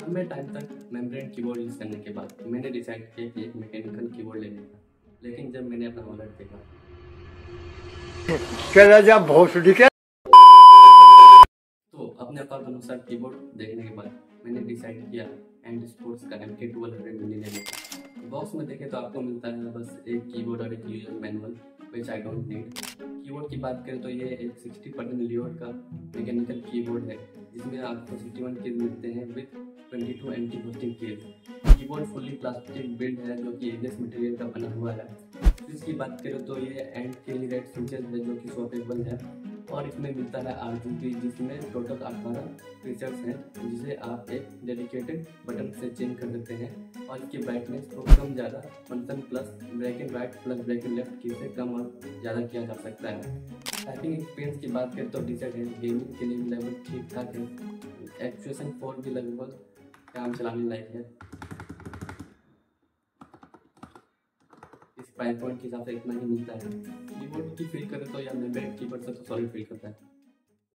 लंबे टाइम तक membrane keyboard use करने के बाद मैंने डिसाइड किया कि एक मैकेनिकल कीबोर्ड लेने का। लेकिन जब मैंने अपना वॉलेट देखा तो अपने पास अनुसार कीबोर्ड देखने के बाद मैंने डिसाइड किया एंड स्पोर्ट्स का MK1200 मिनी लेने का। बॉक्स में देखें तो आपको मिलता है बस एक कीबोर्ड और एक user manual, which I don't need. Keyboard की बात करें तो ये एक 60% लियोड का मैकेनिकल कीबोर्ड है, जिसमें आपको 61 कीज मिलते हैं with 22 anti boosting keys. Keyboard fully plastic build है जो कि एबीएस मटेरियल का बना हुआ है। स्विच की बात करें तो ये एंड के लिए रेड स्विचेस है जो कि स्वैपेबल है, और इसमें मिलता है RGB, जिसमें टोटल 18 फीचर्स हैं जिसे आप एक डेडिकेटेड बटन से चेंज कर सकते हैं। और इसकी ब्राइटनेस को कम ज़्यादा function plus black and white plus black and left की से कम और ज़्यादा किया जा सकता है। टाइपिंग एक्सपीरियंस की बात करें तो डिसेंट है, गेमिंग के लिए भी लगभग ठीक ठाक है। एक्चुएशन 4 भी लगभग काम चलाने लायक है। इस प्राइस पॉइंट के हिसाब से इतना ही मिलता है। कीबोर्ड की फील करें तो या मेम्ब्रेन कीबोर्ड से तो सॉलिड फील करता है।